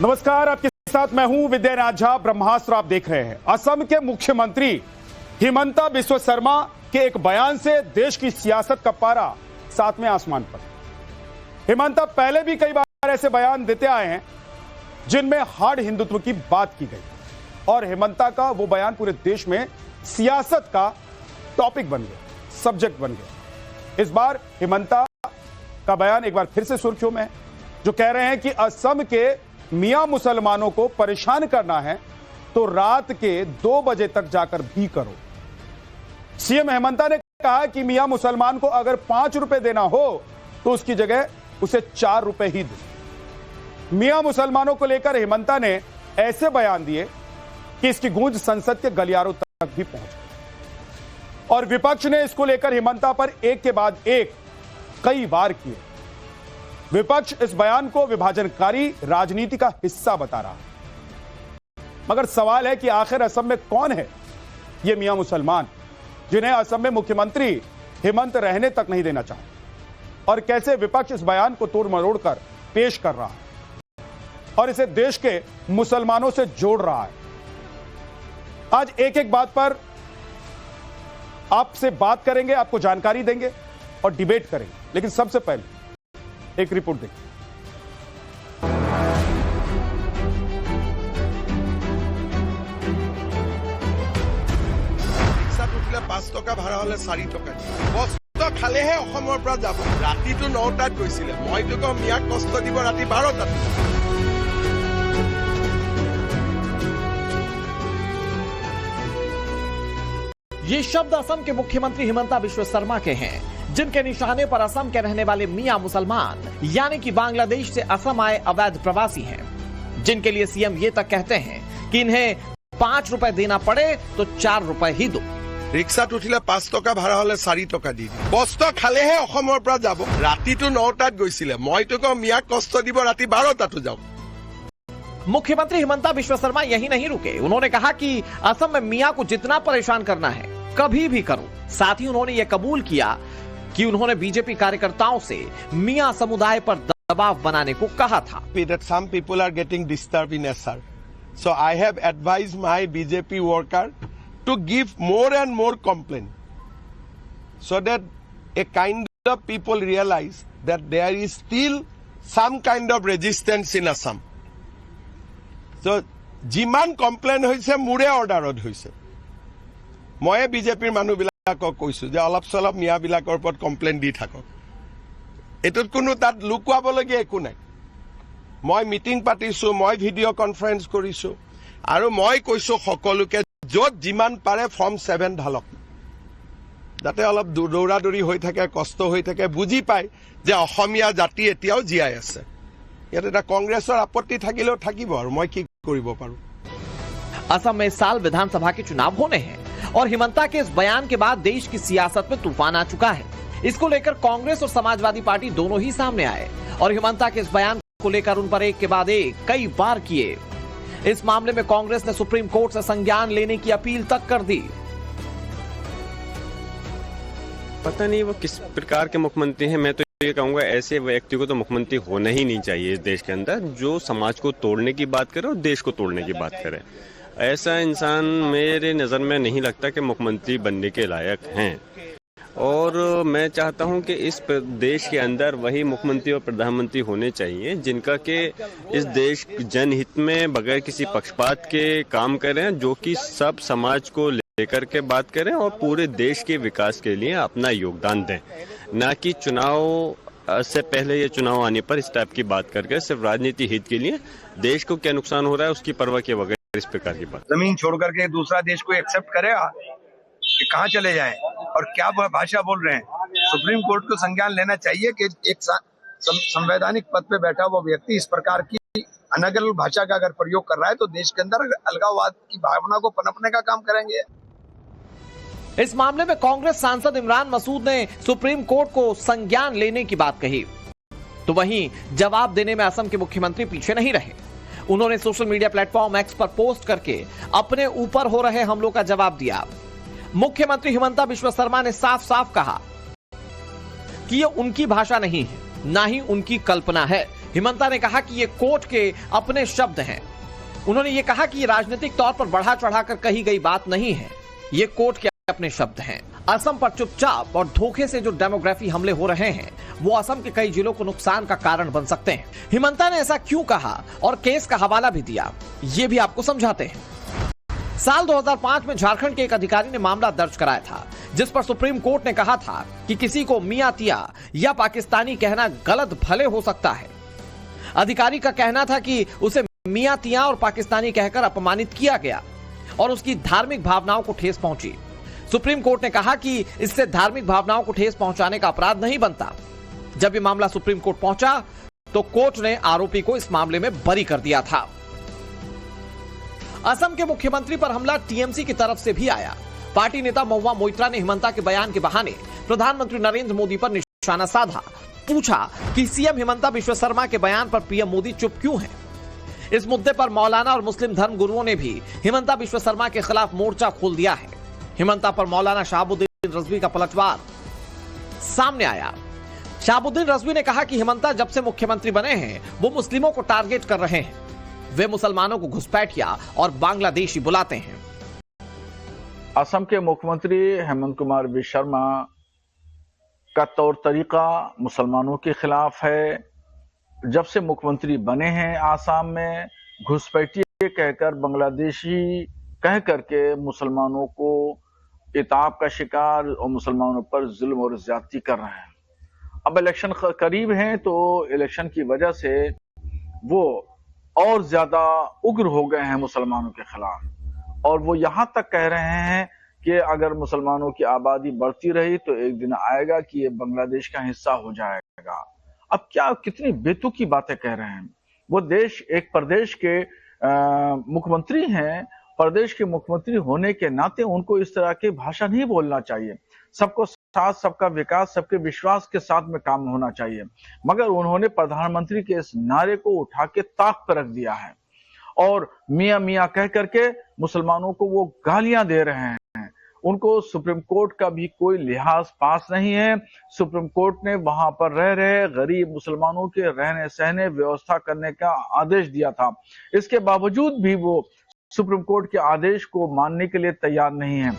नमस्कार, आपके साथ मैं हूं विद्यानाथ झा। ब्रह्मास्त्र आप देख रहे हैं। असम के मुख्यमंत्री हिमंता बिस्वा शर्मा के एक बयान से देश की सियासत का पारा सातवें आसमान पर। हिमंता पहले भी कई बार ऐसे बयान देते आए हैं जिनमें हार्ड हिंदुत्व की बात की गई और हिमंता का वो बयान पूरे देश में सियासत का टॉपिक बन गया, सब्जेक्ट बन गया। इस बार हिमंता का बयान एक बार फिर से सुर्खियों में है, जो कह रहे हैं कि असम के मियां मुसलमानों को परेशान करना है तो रात के 2 बजे तक जाकर भी करो। सीएम हिमंता ने कहा कि मियां मुसलमान को अगर 5 रुपए देना हो तो उसकी जगह उसे 4 रुपए ही दो। मियां मुसलमानों को लेकर हिमंता ने ऐसे बयान दिए कि इसकी गूंज संसद के गलियारों तक भी पहुंच गई और विपक्ष ने इसको लेकर हिमंता पर एक के बाद एक कई वार किए। विपक्ष इस बयान को विभाजनकारी राजनीति का हिस्सा बता रहा है। मगर सवाल है कि आखिर असम में कौन है ये मियां मुसलमान जिन्हें असम में मुख्यमंत्री हिमंत रहने तक नहीं देना चाहते, और कैसे विपक्ष इस बयान को तोड़ मरोड़ कर पेश कर रहा है और इसे देश के मुसलमानों से जोड़ रहा है। आज एक एक बात पर आपसे बात करेंगे, आपको जानकारी देंगे और डिबेट करेंगे। लेकिन सबसे पहले एक रिपोर्ट देखिए। उठिले 5 টকা ভাড়া হলে 4 টকা কষ্ট খালেহে অসমৰ পৰা যাব। ৰাতিটো 9টাত গৈছিলে, মইতো কওঁ মিয়াক কষ্ট দিব ৰাতি 12টাত। ये शब्द असम के मुख्यमंत्री हिमंता बिस्वा शर्मा के हैं, जिनके निशाने पर असम के रहने वाले मियां मुसलमान यानी कि बांग्लादेश से असम आए अवैध प्रवासी हैं, जिनके लिए सीएम ये तक कहते हैं कि इन्हें 5 रुपए देना पड़े तो 4 रुपए ही दो। ৰিক্সাত উঠিলে 5 টকা ভাড়া হলে 4 টকা দি দিম। কষ্ট খালেহে অসমৰ পৰা যাব। ৰাতিটো 9টাত গৈছিলে, মইতো কওঁ মিয়াক কষ্ট দিব ৰাতি 12টাতো যাও। मुख्यमंत्री हिमंता बिस्वा शर्मा यही नहीं रुके। उन्होंने कहा कि असम में मियां को जितना परेशान करना है कभी भी करो। साथ ही उन्होंने यह कबूल किया कि उन्होंने बीजेपी कार्यकर्ताओं से मियां समुदाय पर दबाव बनाने को कहा था। That some people are getting disturbed in SR. So I have advised my BJP worker to give more and more complaint so that a kind of people realize that there is still some kind of resistance in Assam. So jiman complaint hoise mure order hoise. মই বিজেপিৰ মানুহবিলাকক কৈছো যে অলপ চলপ মিয়াবিলাকৰ ওপৰত complain দি থাকক। এটোত কোনো তাত লুকুৱাবলগীয়া একো নাই। মই মিটিং পাতিছো, মই ভিডিঅ' কনফাৰেন্স কৰিছো আৰু মই কৈছো সকলোকে য'ত যিমান পাৰে ফৰ্ম 7 ঢালক, যাতে অলপ দৌৰা দৌৰি হৈ থাকে, কষ্ট হৈ থাকে, বুজি পায় যে অসমীয়া জাতি এতিয়াও জীয়াই আছে। ইয়াত এটা কংগ্ৰেছৰ আপত্তি থাকিলেও থাকিব আৰু মই কি কৰিব পাৰো। असम में इस साल विधानसभा के चुनाव होने हैं और हिमंता के इस बयान के बाद देश की सियासत में तूफान आ चुका है। इसको लेकर कांग्रेस और समाजवादी पार्टी दोनों ही सामने आए और हिमंता के इस बयान को लेकर उन पर एक के बाद एक कई वार किए। इस मामले में कांग्रेस ने सुप्रीम कोर्ट से संज्ञान लेने की अपील तक कर दी। पता नहीं वो किस प्रकार के मुख्यमंत्री हैं। मैं तो ये कहूंगा ऐसे व्यक्ति को तो मुख्यमंत्री होना ही नहीं चाहिए इस देश के अंदर, जो समाज को तोड़ने की बात करे और देश को तोड़ने की बात करे। ऐसा इंसान मेरे नज़र में नहीं लगता कि मुख्यमंत्री बनने के लायक हैं। और मैं चाहता हूं कि इस देश के अंदर वही मुख्यमंत्री और प्रधानमंत्री होने चाहिए जिनका कि इस देश जनहित में बगैर किसी पक्षपात के काम करें, जो कि सब समाज को लेकर के बात करें और पूरे देश के विकास के लिए अपना योगदान दें, ना कि चुनाव से पहले या चुनाव आने पर इस टाइप की बात करके सिर्फ राजनीति हित के लिए देश को क्या नुकसान हो रहा है उसकी परवाह किए बगैर इस प्रकार की बात। जमीन छोड़ करके दूसरा देश को एक्सेप्ट करेगा कि कहाँ चले जाएं और क्या भाषा बोल रहे हैं। सुप्रीम कोर्ट को संज्ञान लेना चाहिए कि एक संवैधानिक पद पे बैठा हुआ व्यक्ति इस प्रकार की अनर्गल भाषा का अगर प्रयोग कर रहा है तो देश के अंदर अलगाववाद की भावना को पनपने का काम करेंगे। इस मामले में कांग्रेस सांसद इमरान मसूद ने सुप्रीम कोर्ट को संज्ञान लेने की बात कही, तो वहीं जवाब देने में असम के मुख्यमंत्री पीछे नहीं रहे। उन्होंने सोशल मीडिया प्लेटफॉर्म एक्स पर पोस्ट करके अपने ऊपर हो रहे हमलों का जवाब दिया। मुख्यमंत्री हिमंता बिस्वा शर्मा ने साफ साफ कहा कि ये उनकी भाषा नहीं है, ना ही उनकी कल्पना है। हिमंता ने कहा कि ये कोर्ट के अपने शब्द हैं। उन्होंने ये कहा कि ये राजनीतिक तौर पर बढ़ा चढ़ाकर कही गई बात नहीं है, ये कोर्ट के अपने शब्द हैं। असम पर चुपचाप और धोखे से जो डेमोग्राफी हमले हो रहे हैं वो असम के कई जिलों को नुकसान का कारण बन सकते हैं। हिमंता ने ऐसा क्यों कहा और केस का हवाला भी दिया, ये भी आपको समझाते हैं। साल 2005 में झारखंड के एक अधिकारी ने मामला दर्ज कराया था, जिस पर सुप्रीम कोर्ट ने कहा था कि किसी को मियां तिया या पाकिस्तानी कहना गलत भले हो सकता है। अधिकारी का कहना था कि उसे मियां तिया और पाकिस्तानी कहकर अपमानित किया गया और उसकी धार्मिक भावनाओं को ठेस पहुंची। सुप्रीम कोर्ट ने कहा कि इससे धार्मिक भावनाओं को ठेस पहुंचाने का अपराध नहीं बनता। जब यह मामला सुप्रीम कोर्ट पहुंचा तो कोर्ट ने आरोपी को इस मामले में बरी कर दिया था। असम के मुख्यमंत्री पर हमला टीएमसी की तरफ से भी आया। पार्टी नेता महुआ मोइत्रा ने हिमंता के बयान के बहाने प्रधानमंत्री नरेंद्र मोदी पर निशाना साधा। पूछा कि सीएम हिमंता बिश्व शर्मा के बयान पर पीएम मोदी चुप क्यों हैं। इस मुद्दे पर मौलाना और मुस्लिम धर्म गुरुओं ने भी हिमंता बिश्व शर्मा के खिलाफ मोर्चा खोल दिया है। हिमंता पर मौलाना शहाबुद्दीन रज़वी का पलटवार सामने आया। शहाबुद्दीन रज़वी ने कहा कि हिमंता जब से मुख्यमंत्री बने हैं वो मुस्लिमों को टारगेट कर रहे हैं। वे मुसलमानों को घुसपैठिया और बांग्लादेशी बुलाते हैं। असम के मुख्यमंत्री हेमंत कुमार बिश्व शर्मा का तौर तरीका मुसलमानों के खिलाफ है। जब से मुख्यमंत्री बने हैं आसाम में घुसपैठिए कहकर बांग्लादेशी कह करके मुसलमानों को इताब का शिकार और मुसलमानों पर जुल्म और ज्यादती कर रहे हैं। अब इलेक्शन करीब हैं तो इलेक्शन की वजह से वो और ज्यादा उग्र हो गए हैं मुसलमानों के खिलाफ और वो यहां तक कह रहे हैं कि अगर मुसलमानों की आबादी बढ़ती रही तो एक दिन आएगा कि ये बांग्लादेश का हिस्सा हो जाएगा। अब क्या कितनी बेतुकी बातें कह रहे हैं। वो देश एक प्रदेश के मुख्यमंत्री हैं। प्रदेश के मुख्यमंत्री होने के नाते उनको इस तरह की भाषा नहीं बोलना चाहिए। सबको साथ, सबका विकास, सबके विश्वास के साथ में काम होना चाहिए। मगर उन्होंने प्रधानमंत्री के इस नारे को उठा के ताक पर रख दिया है और मियां मियां कह करके मुसलमानों को वो गालियां दे रहे हैं। उनको सुप्रीम कोर्ट का भी कोई लिहाज पास नहीं है। सुप्रीम कोर्ट ने वहां पर रह रहे गरीब मुसलमानों के रहने सहने व्यवस्था करने का आदेश दिया था। इसके बावजूद भी वो सुप्रीम कोर्ट के आदेश को मानने के लिए तैयार नहीं है।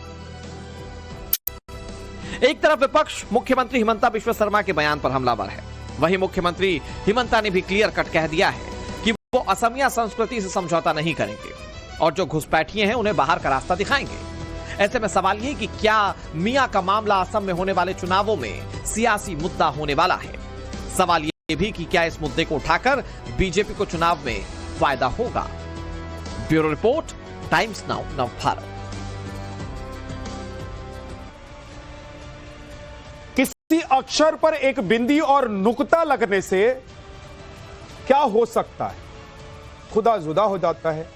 एक तरफ विपक्ष मुख्यमंत्री हिमंता बिश्व शर्मा के बयान पर हमलावर है, वहीं मुख्यमंत्री हिमंता ने भी क्लियर कट कह दिया है कि वो असमिया संस्कृति से समझौता नहीं करेंगे और जो घुसपैठिए हैं उन्हें बाहर का रास्ता दिखाएंगे। ऐसे में सवाल ये कि क्या मियां का मामला असम में होने वाले चुनावों में सियासी मुद्दा होने वाला है। सवाल ये भी कि क्या इस मुद्दे को उठाकर बीजेपी को चुनाव में फायदा होगा। Bureau report, times now Navbharat. किसी अक्षर पर एक बिंदी और नुक्ता लगने से क्या हो सकता है, खुदा जुदा हो जाता है।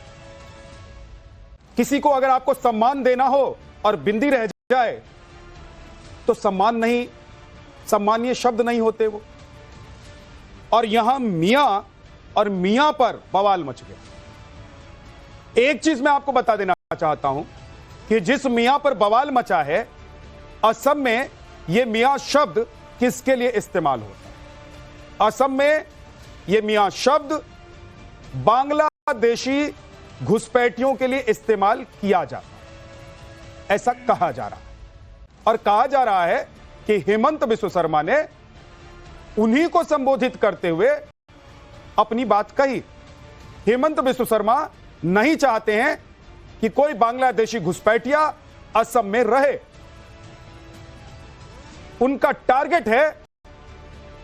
किसी को अगर आपको सम्मान देना हो और बिंदी रह जाए तो सम्मान नहीं, सम्मानीय शब्द नहीं होते वो। और यहां मियां और मियां पर बवाल मच गया। एक चीज मैं आपको बता देना चाहता हूं कि जिस मियां पर बवाल मचा है, असम में यह मियां शब्द किसके लिए इस्तेमाल होता है। असम में यह मियां शब्द बांग्लादेशी घुसपैठियों के लिए इस्तेमाल किया जाता है, ऐसा कहा जा रहा है। और कहा जा रहा है कि हेमंत बिश्व शर्मा ने उन्हीं को संबोधित करते हुए अपनी बात कही। हेमंत बिश्व शर्मा नहीं चाहते हैं कि कोई बांग्लादेशी घुसपैठिया असम में रहे। उनका टारगेट है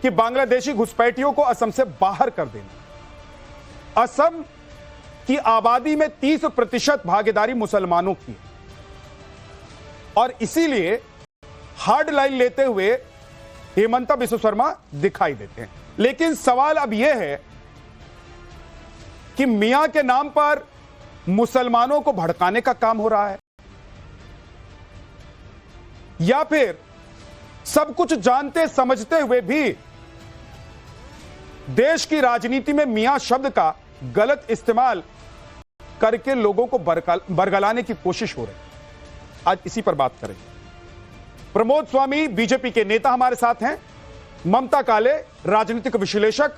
कि बांग्लादेशी घुसपैठियों को असम से बाहर कर देना। असम की आबादी में 30% भागीदारी मुसलमानों की है और इसीलिए हार्ड लाइन लेते हुए हेमंता बिश्व शर्मा दिखाई देते हैं। लेकिन सवाल अब यह है कि मियां के नाम पर मुसलमानों को भड़काने का काम हो रहा है या फिर सब कुछ जानते समझते हुए भी देश की राजनीति में मियां शब्द का गलत इस्तेमाल करके लोगों को बरगलाने की कोशिश हो रही है। आज इसी पर बात करेंगे। प्रमोद स्वामी बीजेपी के नेता हमारे साथ हैं, ममता काले राजनीतिक विश्लेषक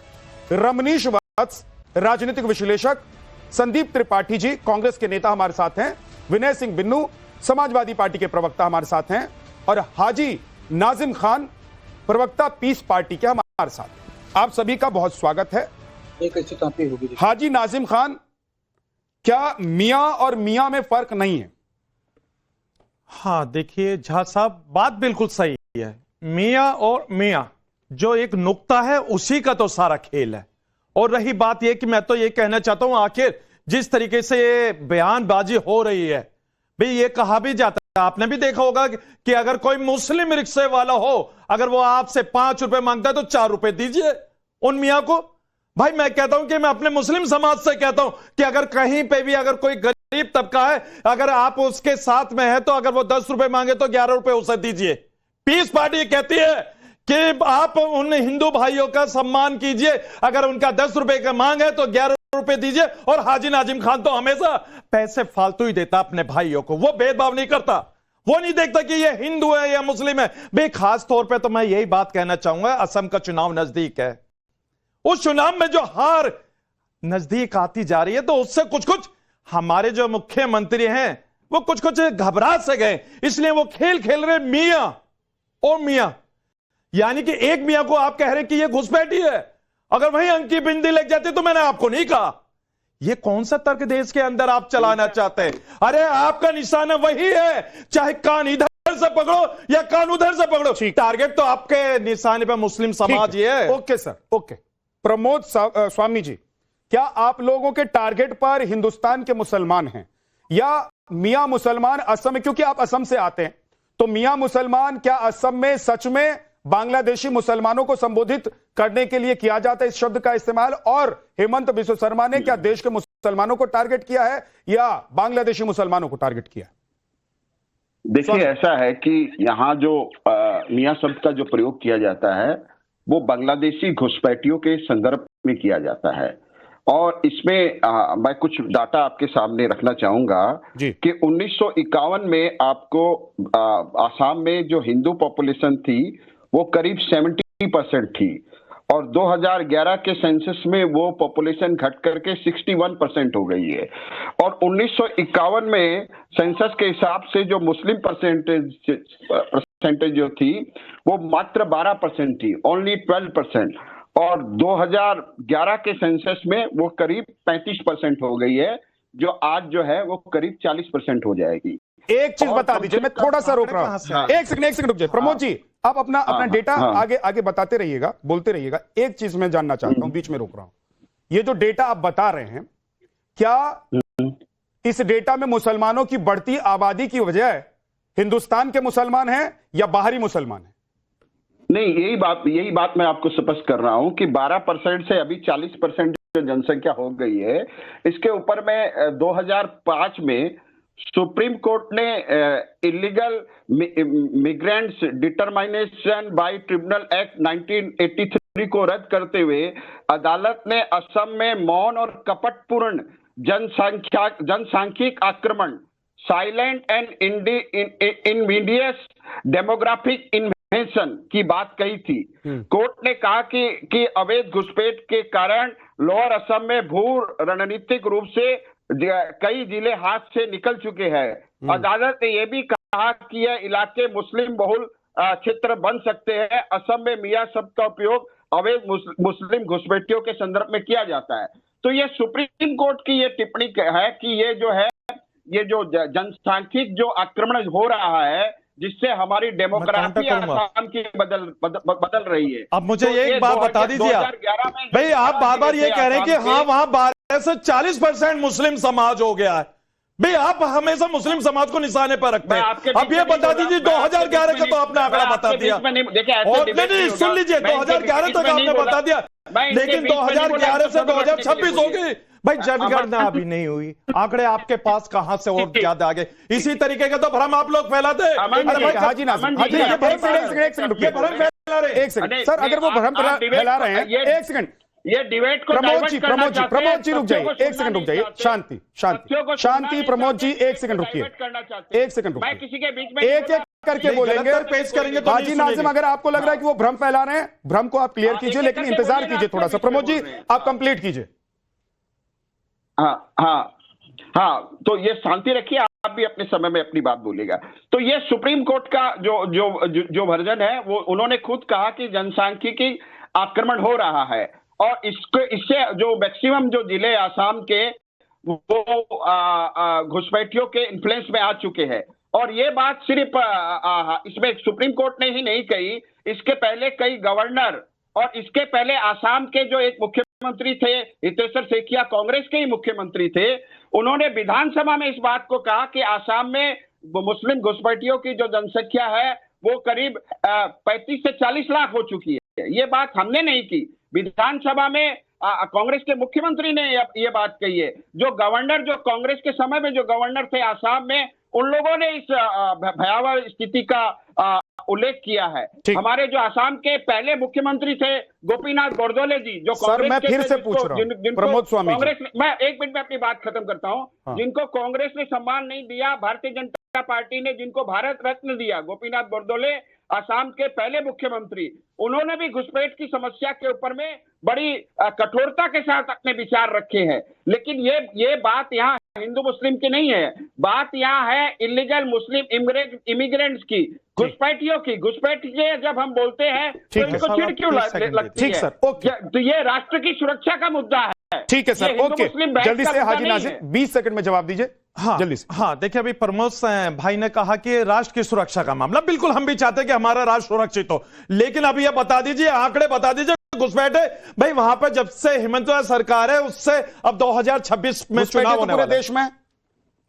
रमनीश वत्स राजनीतिक विश्लेषक, संदीप त्रिपाठी जी कांग्रेस के नेता हमारे साथ हैं, विनय सिंह बिन्नू समाजवादी पार्टी के प्रवक्ता हमारे साथ हैं और हाजी नाजिम खान प्रवक्ता पीस पार्टी के हमारे साथ हैं। आप सभी का बहुत स्वागत है। हाजी नाजिम खान, क्या मियां और मियां में फर्क नहीं है? हाँ, देखिए झा साहब, बात बिल्कुल सही है। मियां और मियां जो एक नुक्ता है उसी का तो सारा खेल है। और रही बात यह कि मैं तो ये कहना चाहता हूं, आखिर जिस तरीके से ये बयानबाजी हो रही है, भाई ये कहा भी जाता है, आपने भी देखा होगा कि अगर कोई मुस्लिम रिक्शे वाला हो, अगर वो आपसे 5 रुपए मांगता है तो 4 रुपए दीजिए उन मियां को। भाई मैं कहता हूं कि मैं अपने मुस्लिम समाज से कहता हूं कि अगर कहीं पे भी अगर कोई गरीब तबका है, अगर आप उसके साथ में है तो अगर वो 10 रुपए मांगे तो 11 रुपए उसे दीजिए। पीस पार्टी कहती है कि आप उन हिंदू भाइयों का सम्मान कीजिए, अगर उनका 10 रुपए का मांग है तो 11 रुपए दीजिए। और हाजी नाजिम खान तो हमेशा पैसे फालतू ही देता अपने भाइयों को, वो भेदभाव नहीं करता, वो नहीं देखता कि ये हिंदू है या मुस्लिम है। भाई खास तौर पे तो मैं यही बात कहना चाहूंगा, असम का चुनाव नजदीक है, उस चुनाव में जो हार नजदीक आती जा रही है तो उससे कुछ कुछ हमारे जो मुख्यमंत्री हैं वो कुछ कुछ घबरा से गए, इसलिए वो खेल खेल रहे मियां और मियां। यानी कि एक मियां को आप कह रहे कि ये घुसपैठी है, अगर वहीं अंकी बिंदी लग जाती तो मैंने आपको नहीं कहा। ये कौन सा तर्क देश के अंदर आप चलाना चाहते हैं? अरे आपका निशाना वही है, चाहे कान इधर से पकड़ो या कान उधर से पकड़ो, टारगेट तो आपके निशाने पे मुस्लिम समाज ही है। Okay sir, okay. Pramod Swami ji, क्या आप लोगों के टारगेट पर हिंदुस्तान के मुसलमान हैं या मियां मुसलमान असम में? क्योंकि आप असम से आते हैं, तो मियां मुसलमान क्या असम में सच में बांग्लादेशी मुसलमानों को संबोधित करने के लिए किया जाता है इस शब्द का इस्तेमाल? और हेमंत बिस्व शर्मा ने क्या देश के मुसलमानों को टारगेट किया है या बांग्लादेशी मुसलमानों को टारगेट किया है? देखिए, ऐसा है कि यहाँ जो मियां शब्द का जो प्रयोग किया जाता है वो बांग्लादेशी घुसपैठियों के संदर्भ में किया जाता है। और इसमें मैं कुछ डाटा आपके सामने रखना चाहूंगा कि 1951 में आपको आसाम में जो हिंदू पॉपुलेशन थी वो करीब 70% थी और 2011 के सेंसस में वो पॉपुलेशन घट करके 61% हो गई है। और 1951 में सेंसस के हिसाब से जो मुस्लिम परसेंटेज जो थी वो मात्र 12% थी, ओनली 12%। और 2011 के सेंसस में वो करीब 35% हो गई है, जो आज जो है वो करीब 40% हो जाएगी। एक चीज बता दीजिए, मैं थोड़ा सा रोक रहा हूं, एक सेकंड रुक जाइए। प्रमोद जी, आप अपना डेटा आगे आगे बताते रहिएगा, बोलते रहिएगा। एक चीज मैं जानना चाहता हूं, बीच में रोक रहा हूं। ये जो डेटा आप बता रहे हैं, क्या इस डेटा में मुसलमानों की बढ़ती आबादी की वजह हिंदुस्तान के मुसलमान हैं या बाहरी मुसलमान हैं? नहीं, यही बात मैं आपको स्पष्ट कर रहा हूं कि 12% से अभी 40% जो जनसंख्या हो गई है। इसके ऊपर में 2005 में सुप्रीम कोर्ट ने illegal migrants determination by tribunal act 1983 को रद्द करते हुए अदालत ने असम में मौन और कपटपूर्ण जनसांख्यिक आक्रमण, साइलेंट एंड इनमीडियस डेमोग्राफिक इन्वेंशन की बात कही थी। कोर्ट ने कहा कि अवैध घुसपैठ के कारण लोअर असम में भू रणनीतिक रूप से कई जिले हाथ से निकल चुके हैं। अदालत ने यह भी कहा कि यह इलाके मुस्लिम बहुल क्षेत्र बन सकते हैं। असम में मियां शब्द का उपयोग अवैध मुस्लिम घुसपैठियों के संदर्भ में किया जाता है। तो ये सुप्रीम कोर्ट की ये टिप्पणी है कि ये जो है, ये जो जनसांख्यिक जो आक्रमण हो रहा है जिससे हमारी डेमोग्राफी आसाम की बदल रही है। अब मुझे एक बात बता दीजिए भाई, आप बार बार ये कह रहे हैं कि हाँ वहां 12 से 40% मुस्लिम समाज हो गया है। भाई आप हमेशा मुस्लिम समाज को निशाने पर रखते हैं। अब ये बता दीजिए 2011 का तो आपने आंकड़ा बता दिया, और नहीं सुन लीजिए 2011 तक आपने बता दिया, लेकिन 2011 से 2026 हो गई। भाई जनगणना अभी नहीं हुई, आंकड़े आपके पास कहां से और ज्यादा आ गए। इसी तरीके का तो भ्रम आप लोग फैलाते हैं। एक सेकंड सर, अगर वो भ्रम फैला रहे हैं, एक सेकंड, ये डिबेट को प्रमोद जी रुक जाइए, एक सेकंड रुक जाइए। शांति प्रमोद जी, एक सेकंड रुकिए, एक सेकंड रुकिए। मैं किसी के बीच में एक करके नहीं, बोलेंगे। गलत पेश करेंगे तो हाजी नहीं नाजिम, सुनेंगे। अगर आपको लग रहा है कि वो भ्रम फैला रहे हैं, भ्रम को आप क्लियर कीजिए, लेकिन इंतजार कीजिए थोड़ा सा। प्रमोद जी, आप कंप्लीट कीजिए। हाँ, तो ये शांति रखिए, आप भी अपने समय में अपनी बात बोलेगा। तो ये सुप्रीम कोर्ट का जो वर्जन है, वो उन्होंने खुद कहा कि जनसांख्यिकी आक्रमण हो रहा है, और इससे जो मैक्सिमम जो जिले आसाम के वो घुसपैठियों के इन्फ्लुएंस में आ चुके हैं। और ये बात सिर्फ इसमें सुप्रीम कोर्ट ने ही नहीं कही, इसके पहले कई गवर्नर और इसके पहले आसाम के जो एक मुख्यमंत्री थे हितेश्वर शैकिया, कांग्रेस के ही मुख्यमंत्री थे, उन्होंने विधानसभा में इस बात को कहा कि आसाम में मुस्लिम घुसपैठियों की जो जनसंख्या है वो करीब 35 से 40 लाख हो चुकी है। ये बात हमने नहीं की, विधानसभा में कांग्रेस के मुख्यमंत्री ने ये बात कही है। जो गवर्नर, जो कांग्रेस के समय में जो गवर्नर थे आसाम में, उन लोगों ने इस भयावह स्थिति का उल्लेख किया है। हमारे जो आसाम के पहले मुख्यमंत्री थे गोपीनाथ बोरदोले जी, जो सर मैं फिर से पूछ रहा हूं प्रमोद स्वामी कांग्रेस ने, मैं 1 मिनट में अपनी बात खत्म करता हूं, जिनको कांग्रेस ने सम्मान नहीं दिया, भारतीय जनता पार्टी ने जिनको भारत रत्न दिया, गोपीनाथ बोरदोले आसाम के पहले मुख्यमंत्री, उन्होंने भी घुसपैठ की समस्या के ऊपर में बड़ी कठोरता के साथ अपने विचार रखे हैं। लेकिन ये बात यहाँ हिंदू मुस्लिम की नहीं है, बात यहाँ है इलीगल मुस्लिम इमिग्रेंट्स की, घुसपैठियों की। घुसपैठिए जब हम बोलते हैं तो इनको चिढ़ क्यों लगती है? Sir, okay. तो ये राष्ट्र की सुरक्षा का मुद्दा है। ठीक है सर, ओके। जल्दी से हाजी नाजिम 20 सेकंड में जवाब दीजिए। हाँ जल्दी से। हाँ, देखिए अभी प्रमोद भाई ने कहा कि राष्ट्र की सुरक्षा का मामला, बिल्कुल हम भी चाहते हैं कि हमारा राष्ट्र सुरक्षित हो, लेकिन अब ये बता दीजिए, आंकड़े बता दीजिए, घुसपैठे भाई वहां पर जब से हेमंत सरकार है उससे अब 2026 में चुनाव होने पूरे वाला है। देश में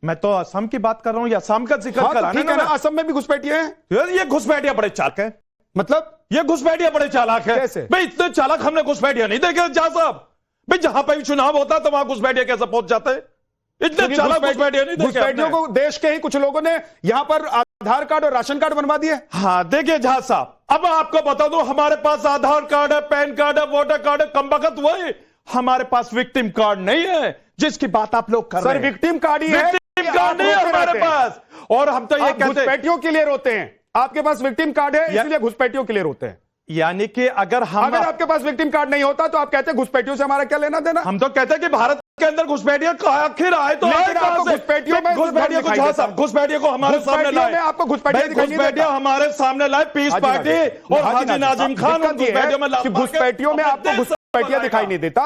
मैं तो असम की बात कर रहा हूं, या असम का जिक्र हाँ, करा ठीक है ना, असम में भी घुसपैठिए हैं। यार ये घुसपैठिया बड़े चालाक है, मतलब ये घुसपैठिया बड़े चालाक है। कैसे? भाई इतने चालाक हमने घुसपैठिया नहीं देखे जा साहब। भाई जहां पर भी चुनाव होता तो वहां घुसपैठिया कैसे पहुंच जाते हैं? इतने चालाक घुसपैठिया नहीं देखे। घुसपैठियों को देश के ही कुछ लोगों ने यहां पर आधार कार्ड और राशन कार्ड बनवा दिए। हाँ देखिए झा साहब, अब आपको बता दूं, हमारे पास आधार कार्ड है, पैन कार्ड है, वोटर कार्ड है, कमबख्त वही, हमारे पास विक्टिम कार्ड नहीं है जिसकी बात आप लोग कर रहे हैं। सर विक्टिम कार्ड ही है, विक्टिम कार्ड नहीं है हमारे पास, और हम तो ये कहते हैं घुसपैठियों के लिए रोते हैं। आपके पास विक्टिम कार्ड है इसलिए घुसपैठियों के लिए रोते हैं। यानी कि अगर आपके पास विक्टिम कार्ड नहीं होता तो आप कहते हैं घुसपैठियों से हमारा क्या लेना देना। हम तो कहते हैं कि भारत के अंदर घुसपैठिया आखिर आए तो लेकिन आपको घुसपैठियों में घुसपैठिया को हमारे सामने लाए, आपको घुसपैठिया हमारे सामने लाए पीस पार्टी और हाजी नाजिम खान घुसपैठियों में आपको घुसपैठिया दिखाई नहीं देता,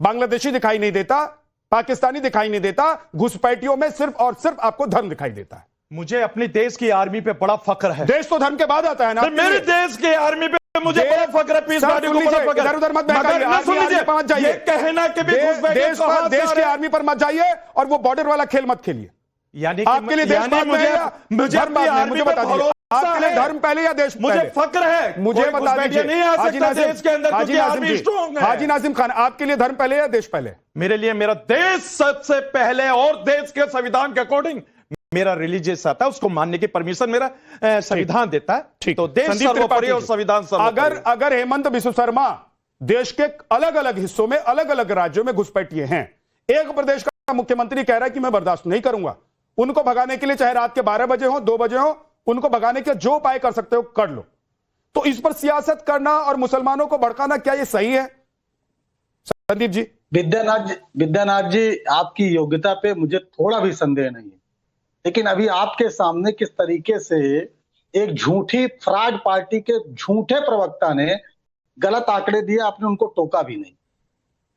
बांग्लादेशी दिखाई नहीं देता, पाकिस्तानी दिखाई नहीं देता, घुसपैठियों में सिर्फ और सिर्फ आपको धर्म दिखाई देता है। मुझे अपनी देश की आर्मी पे बड़ा फख्र है। देश तो धर्म के बाद आता है ना। मेरे देश की आर्मी पे मुझे बड़ा फख्र है, पीस पार्टी को बड़ा फख्र है। इधर-उधर मत बहकाइए, पहुंच जाइए। ये कहना कि देश की आर्मी पर मत जाइए और वो बॉर्डर वाला खेल मत खेलिए। यानी आपके लिए देश बाद में मुझे बता दीजिए, आपके लिए धर्म पहले या देश मुझे फख्र है, मुझे बता दीजिए। नहीं आ सकता देश के अंदर क्योंकि आर्मी स्ट्रांग है। हाजी नाजिम खान, आपके लिए धर्म पहले या देश पहले? मेरे लिए मेरा देश सबसे पहले, और देश के संविधान के अकॉर्डिंग मेरा रिलीजियस आता है, उसको मानने की परमिशन मेरा संविधान देता है। ठीक, तो देश सर्वोपरि और संविधान सर्वोपरि। अगर हेमंत बिस्व शर्मा देश के अलग अलग हिस्सों में अलग अलग राज्यों में घुसपैठिए हैं, एक प्रदेश का मुख्यमंत्री कह रहा है कि मैं बर्दाश्त नहीं करूंगा, उनको भगाने के लिए चाहे रात के 12 बजे हो, 2 बजे हो, उनको भगाने के जो उपाय कर सकते हो कर लो, तो इस पर सियासत करना और मुसलमानों को भड़काना क्या ये सही है? संदीप जी। विद्यानाथ जी, आपकी योग्यता पे मुझे थोड़ा भी संदेह नहीं है, लेकिन अभी आपके सामने किस तरीके से एक झूठी फ्रॉड पार्टी के झूठे प्रवक्ता ने गलत आंकड़े दिए, आपने उनको टोका भी नहीं।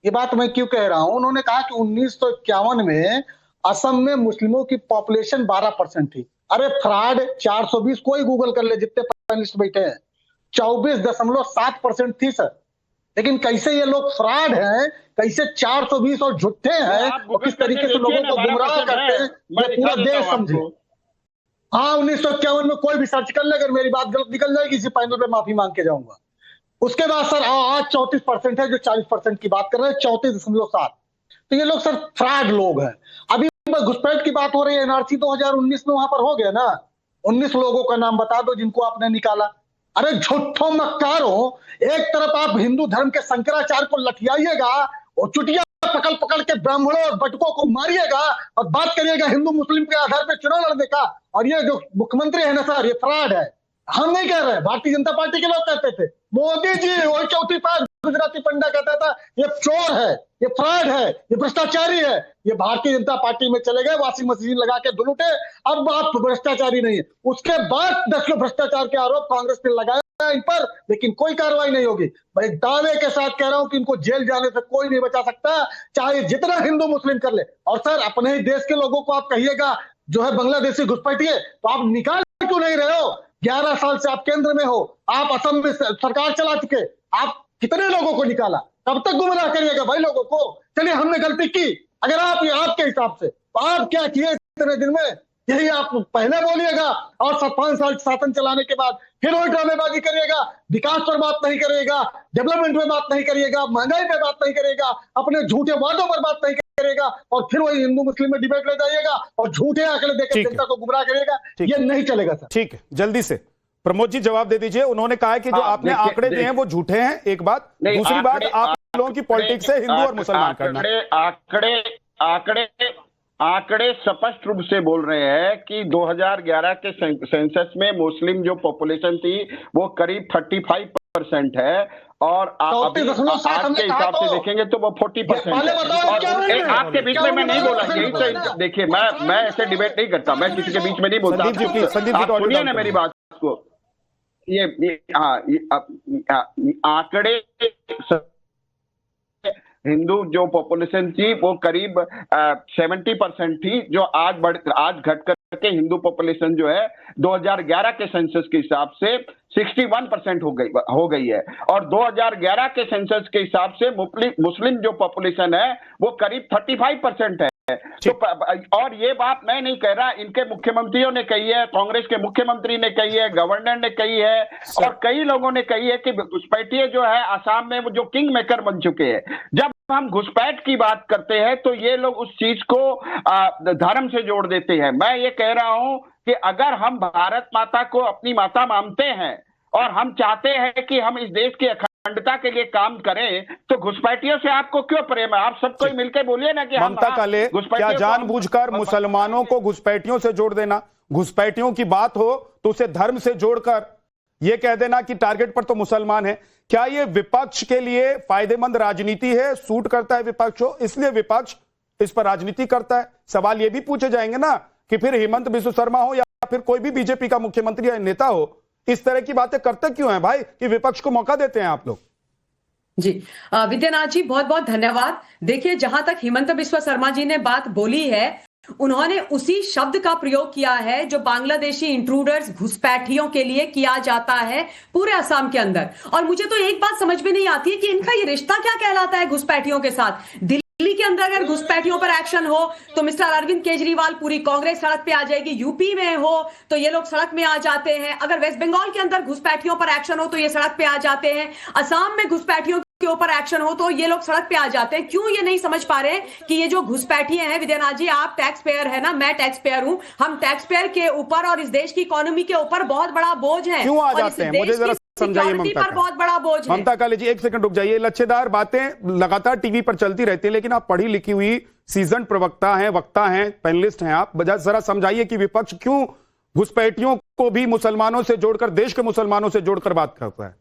ये बात मैं क्यों कह रहा हूं? उन्होंने कहा कि 1951 में असम में मुस्लिमों की पॉपुलेशन 12% थी। अरे फ्रॉड 420, कोई गूगल कर ले, जितने पैनलिस्ट बैठे हैं, 24.7% थी सर। लेकिन कैसे ये लोग फ्रॉड हैं, कैसे 420 और झूठे हैं, और किस तरीके से लोगों को गुमराह करते हैं, ये पूरा देश समझे। हाँ, 1951 में कोई भी सर्च कर ले, अगर मेरी बात गलत निकल जाएगी इसी पैनल पे माफी मांग के जाऊंगा। उसके बाद सर आज 34% है, जो 40% की बात कर रहे हैं, 34.7। तो ये लोग सर फ्रॉड लोग हैं। अभी घुसपैठ की बात हो रही है, एनआरसी 2019 में वहां पर हो गया ना। 19 लोगों का नाम बता दो जिनको आपने निकाला। अरे झूठों मक्कारों, एक तरफ आप हिंदू धर्म के शंकराचार्य को लठियाइएगा और चुटिया पकड़ पकड़ के ब्राह्मणों और बटकों को मारिएगा और बात करिएगा हिंदू मुस्लिम के आधार पर चुनाव लड़ने का, और ये जो मुख्यमंत्री है ना सर, ये फ्रॉड है। हम नहीं कह रहे, भारतीय जनता पार्टी के लोग कहते थे, मोदी जी वही चौथी पास गुजराती पंडा कहता था ये चोर है, ये फ्रॉड है, ये भ्रष्टाचारी है। ये भारतीय जनता पार्टी में चले गए, वॉशिंग मशीन लगा के धुल उठे, अब आप भ्रष्टाचारी नहीं है। उसके बाद 10 भ्रष्टाचार के आरोप कांग्रेस ने लगाया इन पर, लेकिन कोई कार्रवाई नहीं होगी। मैं दावे के साथ कह रहा हूं कि इनको जेल जाने से कोई नहीं बचा सकता, चाहे जितना हिंदू मुस्लिम कर ले। और सर, अपने ही देश के लोगों को आप कहिएगा जो है बांग्लादेशी घुसपैठिए, तो आप निकाल क्यों नहीं रहे हो? 11 साल से आप केंद्र में हो, आप असम में सरकार चला चुके, आप कितने लोगों को निकाला? कब तक गुमराह करिएगा भाई लोगों को? चलिए, हमने गलती की, अगर आपके हिसाब से तो आप क्या किए इतने दिन में, यही आप पहले बोलिएगा। और 5 साल शासन चलाने के बाद फिर वही ड्रामेबाजी करिएगा, विकास पर बात नहीं करिएगा, डेवलपमेंट में बात नहीं करिएगा, महंगाई पे बात नहीं करिएगा, अपने झूठे वादों पर बात नहीं करेगा, और फिर वही हिंदू मुस्लिम में डिबेट ले जाइएगा और झूठे आंकड़े देकर जनता को गुमराह करेगा। ये नहीं चलेगा सर। ठीक है, जल्दी से प्रमोद जी जवाब दे दीजिए। उन्होंने कहा है कि जो आपने आंकड़े दिए हैं वो झूठे हैं, एक बात। दूसरी बात, आप लोगों की पॉलिटिक्स है हिंदू और मुसलमान करना। आंकड़े स्पष्ट रूप से बोल रहे हैं कि 2011 के सेंसस में मुस्लिम जो पॉपुलेशन थी वो करीब 35% है, और अभी आज के हिसाब से देखेंगे तो वो 40% है। आपके बीच में मैं नहीं बोला, यही तो देखिए, मैं ऐसे डिबेट नहीं करता, मैं किसी के बीच में नहीं बोलता। आप सुनिए ना मेरी बात को, ये आंकड़े, हिंदू जो पॉपुलेशन थी वो करीब 70% थी, जो आज घट करके हिंदू पॉपुलेशन जो है 2011 के सेंसस के हिसाब से 61% हो गई है, और 2011 के सेंसस के हिसाब से मुस्लिम जो पॉपुलेशन है वो करीब 35% है। तो और ये बात मैं नहीं कह रहा, इनके मुख्यमंत्रियों ने कही है, कांग्रेस के मुख्यमंत्री ने कही है, गवर्नर ने कही है, और कई लोगों ने कही है कि घुसपैठिए जो है आसाम में वो जो किंग मेकर बन चुके हैं। जब हम घुसपैठ की बात करते हैं तो ये लोग उस चीज को धर्म से जोड़ देते हैं। मैं ये कह रहा हूं कि अगर हम भारत माता को अपनी माता मानते हैं और हम चाहते हैं कि हम इस देश की अखंडता के लिए काम करें, तो घुसपैठियों से आपको क्यों प्रेम है? आप सबको मिलकर बोलिए ना कि ममता काले, क्या जानबूझकर मुसलमानों को घुसपैठियों से जोड़ देना? घुसपैठियों की बात हो तो उसे धर्म से जोड़कर यह कह देना कि टारगेट पर तो मुसलमान है। क्या यह विपक्ष के लिए फायदेमंद राजनीति है? सूट करता है विपक्ष हो, इसलिए विपक्ष इस पर राजनीति करता है। सवाल यह भी पूछे जाएंगे ना कि फिर हेमंत बिस्व शर्मा हो या फिर कोई भी बीजेपी का मुख्यमंत्री या नेता हो, इस तरह की बातें करते क्यों हैं भाई, कि विपक्ष को मौका देते हैं आप लोग? जी विद्यानाथ जी, बहुत बहुत धन्यवाद। देखिए, जहां तक हेमंत बिस्व शर्मा जी ने बात बोली है, उन्होंने उसी शब्द का प्रयोग किया है जो बांग्लादेशी इंट्रूडर्स, घुसपैठियों के लिए किया जाता है पूरे असम के अंदर। और मुझे तो एक बात समझ में नहीं आती है कि इनका ये रिश्ता क्या कहलाता है घुसपैठियों के साथ। दिल्ली के अंदर अगर घुसपैठियों पर एक्शन हो तो मिस्टर अरविंद केजरीवाल, पूरी कांग्रेस सड़क पे आ जाएगी। यूपी में हो तो ये लोग सड़क में आ जाते हैं। अगर वेस्ट बंगाल के अंदर घुसपैठियों पर एक्शन हो तो ये सड़क पे आ जाते हैं। असम में घुसपैठियों के ऊपर एक्शन हो तो ये लोग सड़क पे आ जाते हैं। क्यों ये नहीं समझ पा रहे कि ये जो घुसपैठिए हैं, विद्यानाथ जी आप टैक्स पेयर है ना, मैं टैक्स पेयर हूं, हम टैक्स पेयर के ऊपर और इस देश की इकोनॉमी के ऊपर बहुत बड़ा बोझ है। क्यों आ जाते हैं? मुझे जरा समझाइए ममता पर बहुत बड़ा बोझ है। ममता काले जी, एक सेकंड रुक जाइए। लच्छेदार बातें लगातार टीवी पर चलती रहती है, लेकिन आप पढ़ी लिखी हुई सीजन प्रवक्ता हैं, वक्ता हैं, पैनलिस्ट हैं, आप जरा समझाइए कि विपक्ष क्यों घुसपैठियों को भी मुसलमानों से जोड़कर, देश के मुसलमानों से जोड़कर बात करता है।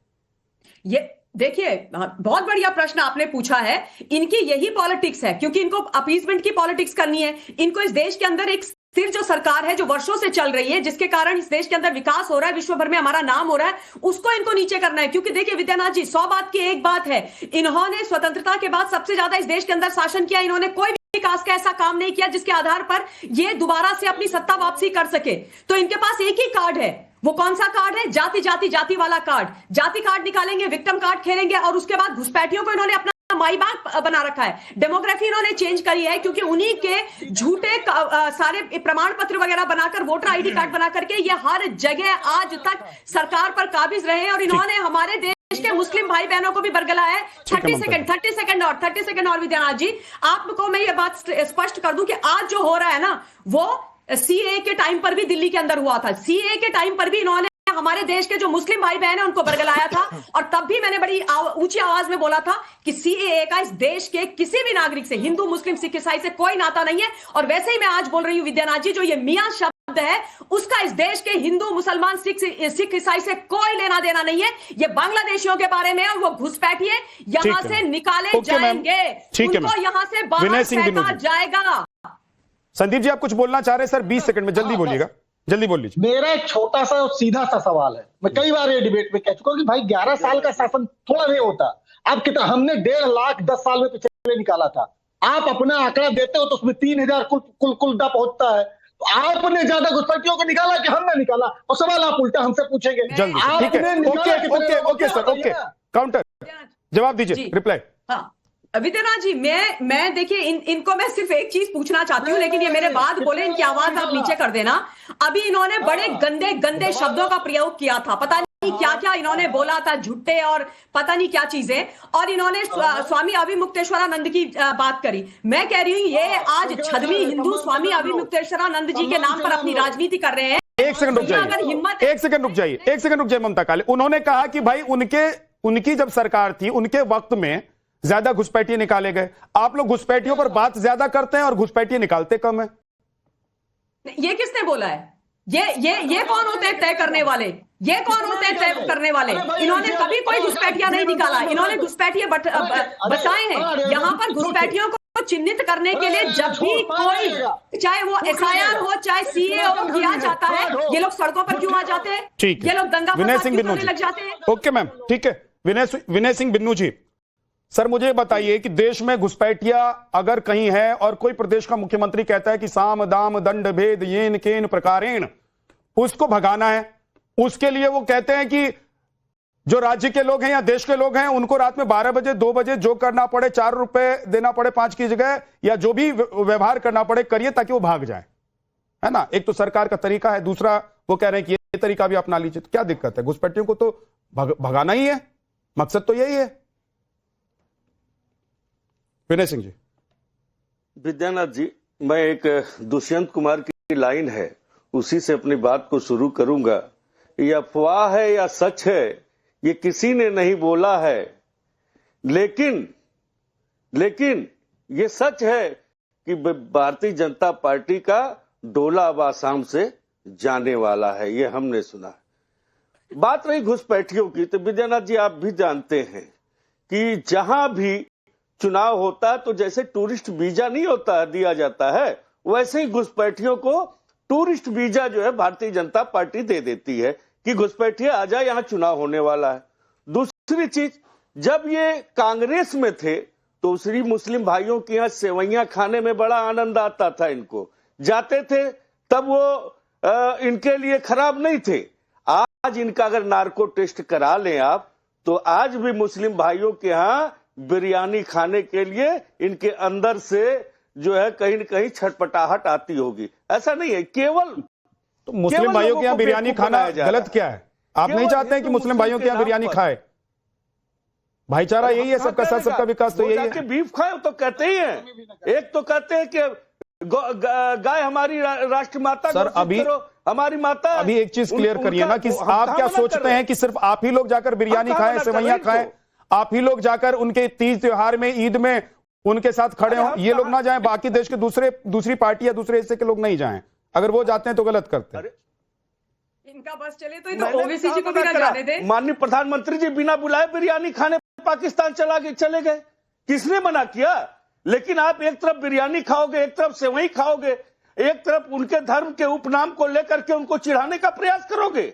ये देखिए, बहुत बढ़िया प्रश्न आपने पूछा है। इनकी यही पॉलिटिक्स है, क्योंकि इनको अपीजमेंट की पॉलिटिक्स करनी है। इनको इस देश के अंदर एक स्थिर जो सरकार है जो वर्षों से चल रही है, जिसके कारण इस देश के अंदर विकास हो रहा है, विश्व भर में हमारा नाम हो रहा है, उसको इनको नीचे करना है। क्योंकि देखिए विद्यानाथ जी, 100 बात की एक बात है, इन्होंने स्वतंत्रता के बाद सबसे ज्यादा इस देश के अंदर शासन किया। इन्होंने कोई विकास का ऐसा काम नहीं किया जिसके आधार पर ये दोबारा से अपनी सत्ता वापसी कर सके। तो इनके पास एक ही कार्ड है। वो कौन सा कार्ड है? जाति वाला कार्ड। जाति कार्ड निकालेंगे, विक्टिम कार्ड खेलेंगे, और उसके बाद घुसपैठियों को इन्होंने अपना माई बाप बना रखा है। डेमोग्राफी इन्होंने चेंज करी है, क्योंकि उन्हीं के झूठे सारे प्रमाण पत्र वगैरह बनाकर, वोटर आईडी कार्ड बना करके ये हर जगह आज तक सरकार पर काबिज रहे हैं। और इन्होंने हमारे देश के मुस्लिम भाई बहनों को भी बरगला है। 30 सेकंड और विद्यानाथ जी, आपको मैं ये बात स्पष्ट कर दूं कि आज जो हो रहा है ना, वो सीए के टाइम पर भी दिल्ली के अंदर हुआ था। सीए के टाइम पर भी इन्होंने हमारे देश के जो मुस्लिम भाई बहन है उनको बरगलाया था, और तब भी मैंने बड़ी ऊंची आवाज में बोला था कि सीएए का इस देश के किसी भी नागरिक से, हिंदू, मुस्लिम, सिख, ईसाई से कोई नाता नहीं है। और वैसे ही मैं आज बोल रही हूं विद्यानाथ जी, जो ये मियां शब्द है, उसका इस देश के हिंदू, मुसलमान, सिख ईसाई से कोई लेना देना नहीं है। ये बांग्लादेशियों के बारे में, और वो घुसपैठिए यहां से निकाले जाएंगे, उनको यहां से बाहर फेंका जाएगा। संदीप जी, आप कुछ बोलना चाह रहे हैं सर? 20 सेकंड में जल्दी बोलिएगा, जल्दी बोल लीजिए। मेरा एक छोटा सा और सीधा सा सवाल है, मैं कई बार ये डिबेट में कह चुका हूं कि भाई 11 साल का शासन थोड़ा नहीं होता। आप कितना, हमने 1.5 लाख 10 साल में पिछले निकाला था, आप अपना आंकड़ा देते हो तो उसमें 3000 कुल पहुंचता है। तो आपने ज्यादा घुसपैठियों को निकाला कि हमने निकाला? और सवाल आप उल्टा हमसे पूछेंगे। जल्दी, ठीक है, ओके सर, ओके काउंटर जवाब दीजिए, रिप्लाई। हाँ विद्यानाथ जी, मैं देखिए इनको मैं सिर्फ एक चीज पूछना चाहती हूँ, लेकिन ये मेरे बाद बोले, इनकी आवाज आप नीचे कर देना। अभी इन्होंने बड़े गंदे गंदे शब्दों का प्रयोग किया था, पता नहीं क्या क्या इन्होंने बोला था, झुट्टे और पता नहीं क्या चीजें, और इन्होंने स्वामी अभिमुक्तेश्वरानंद की बात करी। मैं कह रही हूँ ये आज छदवी हिंदू स्वामी अभिमुक्तेश्वरानंद जी के नाम पर अपनी राजनीति कर रहे हैं। एक सेकंड रुक जाइए, एक सेकंड रुक जाइए ममता काले। उन्होंने कहा कि भाई उनकी जब सरकार थी, उनके वक्त में ज्यादा घुसपैठिए निकाले गए। आप लोग घुसपैठियों पर बात ज्यादा करते हैं और घुसपैठिए निकालते कम है। ये किसने बोला है? ये कौन होते हैं तय करने वाले? ये कौन होते हैं तय करने वाले? इन्होंने कभी कोई घुसपैठिया नहीं निकाला, इन्होंने घुसपैठिए बसाए हैं। यहाँ पर घुसपैठियों को चिन्हित करने के लिए जब भी कोई, चाहे वो SIR हो, चाहे CA हो, किया जाता है, ये लोग सड़कों पर क्यों आ जाते हैं? ठीक है, ये लोग दंगा फसाद क्यों लग जाते हैं? ओके मैम, ठीक है। विनय सिंह बिन्नू जी, सर मुझे बताइए कि देश में घुसपैठिया अगर कहीं है और कोई प्रदेश का मुख्यमंत्री कहता है कि साम दाम दंड भेद येन केन प्रकारेण उसको भगाना है, उसके लिए वो कहते हैं कि जो राज्य के लोग हैं या देश के लोग हैं उनको रात में 12 बजे 2 बजे जो करना पड़े, 4 रुपए देना पड़े 5 की जगह, या जो भी व्यवहार करना पड़े करिए ताकि वो भाग जाए, है ना? एक तो सरकार का तरीका है, दूसरा वो कह रहे हैं कि ये तरीका भी अपना लीजिए। तो क्या दिक्कत है? घुसपैठियों को तो भगाना ही है, मकसद तो यही है। विनय सिंह जी। विद्यानाथ जी, मैं एक दुष्यंत कुमार की लाइन है उसी से अपनी बात को शुरू करूंगा। ये अफवाह है या सच है ये किसी ने नहीं बोला है, लेकिन ये सच है कि भारतीय जनता पार्टी का डोला अब आसाम से जाने वाला है, ये हमने सुना है। बात रही घुसपैठियों की, तो विद्यानाथ जी आप भी जानते हैं कि जहां भी चुनाव होता है तो जैसे टूरिस्ट वीजा नहीं होता है दिया जाता है, वैसे ही घुसपैठियों को टूरिस्ट वीजा जो है भारतीय जनता पार्टी दे देती है कि घुसपैठिए आ जाए, यहां चुनाव होने वाला है। दूसरी चीज, जब ये कांग्रेस में थे तो दूसरी मुस्लिम भाइयों के यहाँ सेवैयां खाने में बड़ा आनंद आता था, इनको जाते थे तब वो इनके लिए खराब नहीं थे। आज इनका अगर नार्को टेस्ट करा लें आप, तो आज भी मुस्लिम भाइयों के यहाँ बिरयानी खाने के लिए इनके अंदर से जो है कहीं न कहीं छटपटाहट आती होगी। ऐसा नहीं है, केवल तो मुस्लिम भाइयों के यहाँ बिरयानी खाना गलत क्या है? आप नहीं चाहते हैं कि मुस्लिम भाइयों के यहाँ बिरयानी खाए? भाईचारा यही है, सबका साथ सबका विकास तो यही है। बीफ खाए तो कहते ही हैं, एक तो कहते हैं कि गाय हमारी राष्ट्रमाता, सर अभी हमारी माता। अभी एक चीज क्लियर करिए ना कि आप क्या सोचते हैं कि सिर्फ आप ही लोग जाकर बिरयानी खाएं, सेवैयां खाएं, आप ही लोग जाकर उनके तीज त्योहार में, ईद में उनके साथ खड़े हों, ये लोग ना जाएं, बाकी देश के दूसरी पार्टी या दूसरे हिस्से के लोग नहीं जाएं? अगर वो जाते हैं तो गलत करते हैं। इनका बस चले तो ओवैसी जी को भी ना जाने दे। माननीय प्रधानमंत्री जी बिना बुलाए बिरयानी खाने पाकिस्तान चले गए, किसने मना किया? लेकिन आप एक तरफ बिरयानी खाओगे, एक तरफ सेवई खाओगे, एक तरफ उनके धर्म के उपनाम को लेकर के उनको चिढ़ाने का प्रयास करोगे।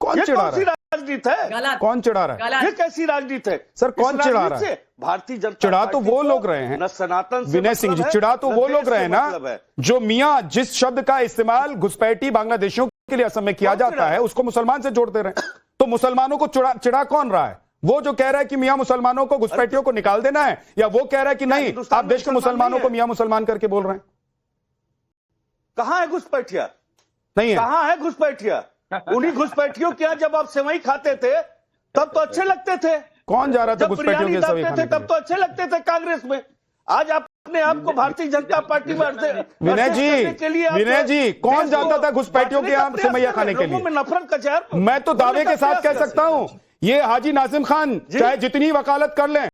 कौन चिढ़ा रहा है? राजनीति है? कौन चिढ़ा रहा है? ये कैसी राजनीति है सर? कौन चिढ़ा रहा है? भारतीय जनता चिढ़ा तो वो लोग रहे हैं न सनातन। विनय सिंह जी, चिढ़ा तो वो लोग रहे ना जो मियां जिस शब्द का इस्तेमाल घुसपैठी बांग्लादेशियों के लिए असम में किया जाता है उसको मुसलमान से जोड़ते रहे। तो मुसलमानों को चिढ़ा कौन रहा है? वो जो कह रहा है कि मियां मुसलमानों को घुसपैठियों को निकाल देना है, या वो कह रहा है कि नहीं आप देश के मुसलमानों को मियां मुसलमान करके बोल रहे हैं? कहां है घुसपैठिया? नहीं है। कहां है घुसपैठिया? उन्हीं घुसपैठियों के यहाँ जब आप सेवई खाते थे तब तो अच्छे लगते थे। कौन जा रहा था घुसपैठियों के सेवई खाने? तब तो अच्छे लगते थे कांग्रेस में। आज अपने आप को भारतीय जनता पार्टी में विनय जी कौन जाता था घुसपैठियों के यहाँ सेवैयां खाने के लिए? नफरत का जहर मैं तो दावे के साथ कह सकता हूं, ये हाजी नाजिम खान चाहे जितनी वकालत कर लें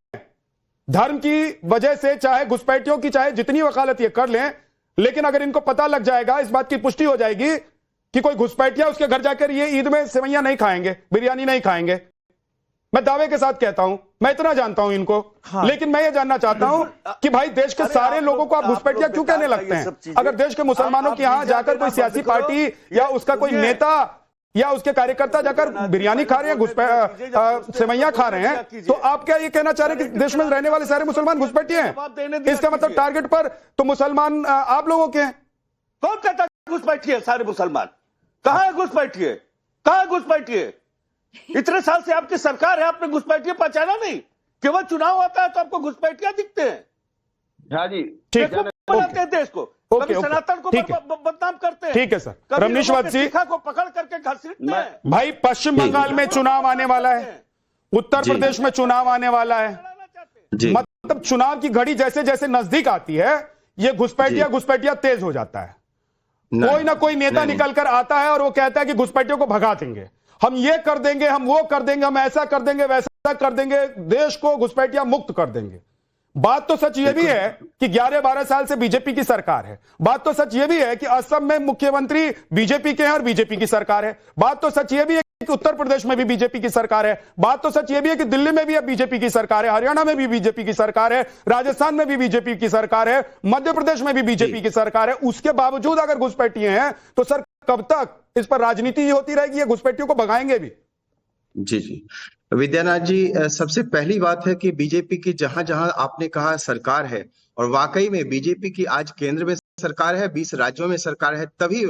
धर्म की वजह से, चाहे घुसपैठियों की चाहे जितनी वकालत ये कर लें, लेकिन अगर इनको पता लग जाएगा, इस बात की पुष्टि हो जाएगी कि कोई घुसपैठिया उसके घर जाकर ये ईद में सेवैयां नहीं खाएंगे, बिरयानी नहीं खाएंगे, मैं दावे के साथ कहता हूं, मैं इतना जानता हूं इनको। हाँ। लेकिन मैं ये जानना चाहता हूं कि भाई देश के सारे लोगों को आप घुसपैठिया क्यों कहने लगते हैं? अगर देश के मुसलमानों के यहां जाकर कोई सियासी पार्टी या उसका कोई नेता या उसके कार्यकर्ता जाकर बिरयानी खा रहे हैं, सेवैयां खा रहे हैं, तो आप क्या ये कहना चाह रहे हैं कि देश में रहने वाले सारे मुसलमान घुसपैठिए हैं? इसका मतलब टारगेट पर तो मुसलमान आप लोगों के हैं। कौन कहता है घुसपैठिए सारे मुसलमान? कहां है घुसपैठिए? कहां है घुसपैठिए? इतने साल से आपकी सरकार है, आपने घुसपैठिए पहचाना नहीं? केवल चुनाव आता है तो आपको घुसपैठिया दिखते हैं। हाँ जी, ठीक है, बनाते हैं देश को, कभी सनातन को बदनाम करते हैं। ठीक है सर, रमनीश वत्सी को पकड़ करके घसीटते हैं। भाई पश्चिम बंगाल में चुनाव आने वाला है, उत्तर प्रदेश में चुनाव आने वाला है, मतलब चुनाव की घड़ी जैसे जैसे नजदीक आती है ये घुसपैठिया तेज हो जाता है। कोई ना कोई नेता निकल कर आता है और वो कहता है कि घुसपैठियों को भगा देंगे, हम ये कर देंगे, हम वो कर देंगे, हम ऐसा कर देंगे, वैसा कर देंगे, देश को घुसपैठिया मुक्त कर देंगे। बात तो सच ये भी है कि 11-12 साल से बीजेपी की सरकार है। बात तो सच ये भी है कि असम में मुख्यमंत्री बीजेपी के हैं और बीजेपी की सरकार है। बात तो सच ये भी है कि उत्तर प्रदेश में भी बीजेपी की सरकार है। बात तो सच ये भी है कि दिल्ली में भी अब बीजेपी की सरकार है, हरियाणा में भी बीजेपी की सरकार है, राजस्थान में भी बीजेपी की सरकार है, मध्य प्रदेश में भी बीजेपी की सरकार है। उसके बावजूद अगर घुसपैठिए हैं तो सर कब तक इस पर राजनीति होती रहेगी? ये घुसपैठियों को भगाएंगे भी? जी विद्यानाथ जी, सबसे पहली बात है कि बीजेपी की जहां जहां आपने कहा सरकार है, और वाकई में बीजेपी की आज केंद्र में सरकार है, 20 राज्यों में सरकार है, तभी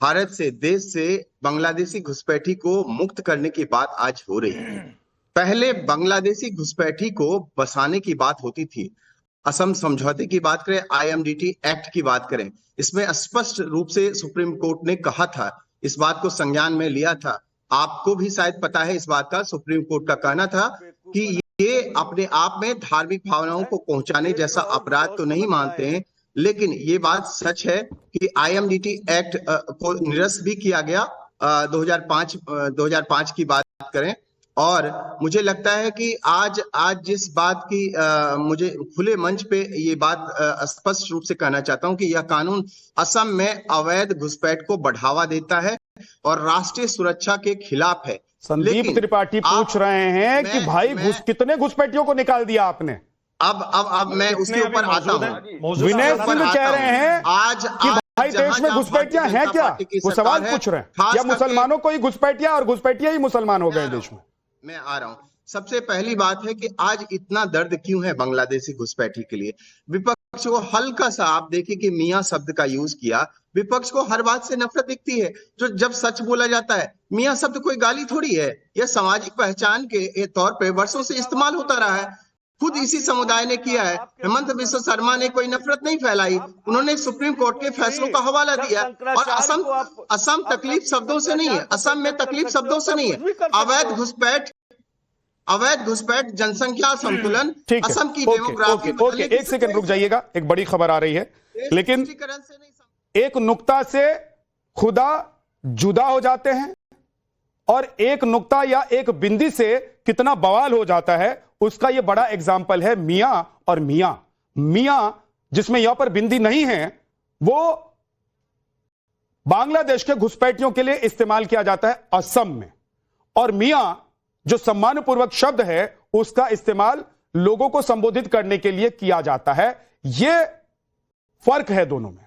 भारत से, देश से बांग्लादेशी घुसपैठी को मुक्त करने की बात आज हो रही है। पहले बांग्लादेशी घुसपैठी को बसाने की बात होती थी। असम समझौते की बात करें, IMDT एक्ट की बात करें, इसमें स्पष्ट रूप से सुप्रीम कोर्ट ने कहा था, इस बात को संज्ञान में लिया था। आपको भी शायद पता है इस बात का, सुप्रीम कोर्ट का कहना था कि ये अपने आप में धार्मिक भावनाओं को पहुंचाने जैसा अपराध तो नहीं मानते हैं, लेकिन ये बात सच है कि IMDT एक्ट को निरस्त भी किया गया 2005 की बात करें। और मुझे लगता है कि आज जिस बात की मुझे खुले मंच पे ये बात स्पष्ट रूप से कहना चाहता हूं कि यह कानून असम में अवैध घुसपैठ को बढ़ावा देता है और राष्ट्रीय सुरक्षा के खिलाफ है। संदीप त्रिपाठी पूछ रहे हैं कि भाई कितने घुसपैठियों को निकाल दिया आपने? अब मैं उसके ऊपर आता हूँ। विनय सिंह कह रहे हैं आज कि भाई देश में घुसपैठियां हैं क्या? वो सवाल पूछ रहे हैं, या मुसलमानों को ही घुसपैठिया और घुसपैठिया ही मुसलमान हो गए देश में? मैं आ रहा हूं। सबसे पहली बात है कि आज इतना दर्द क्यों है बांग्लादेशी घुसपैठी के लिए? विपक्ष को हल्का सा, आप देखिए कि मियां शब्द का यूज किया, विपक्ष को हर बात से नफरत दिखती है। जो जब सच बोला जाता है, मियां शब्द कोई गाली थोड़ी है, यह सामाजिक पहचान के तौर पे वर्षों से इस्तेमाल होता रहा है। खुद इसी समुदाय ने किया है। हेमंत बिस्वा शर्मा ने कोई नफरत नहीं फैलाई, उन्होंने सुप्रीम कोर्ट के फैसलों का हवाला दिया। और असम तकलीफ शब्दों से नहीं है, असम में तकलीफ शब्दों से नहीं है। अवैध घुसपैठ, जनसंख्या संतुलन, असम की डेमोग्राफी। ओके, एक सेकंड रुक जाइएगा, एक बड़ी खबर आ रही है, लेकिन एक नुक्ता से खुदा जुदा हो जाते हैं और एक नुक्ता या एक बिंदी से कितना बवाल हो जाता है, उसका यह बड़ा एग्जाम्पल है मियां और मियां। मियां जिसमें यहां पर बिंदी नहीं है, वो बांग्लादेश के घुसपैठियों के लिए इस्तेमाल किया जाता है असम में, और मियां जो सम्मानपूर्वक शब्द है उसका इस्तेमाल लोगों को संबोधित करने के लिए किया जाता है। यह फर्क है दोनों में।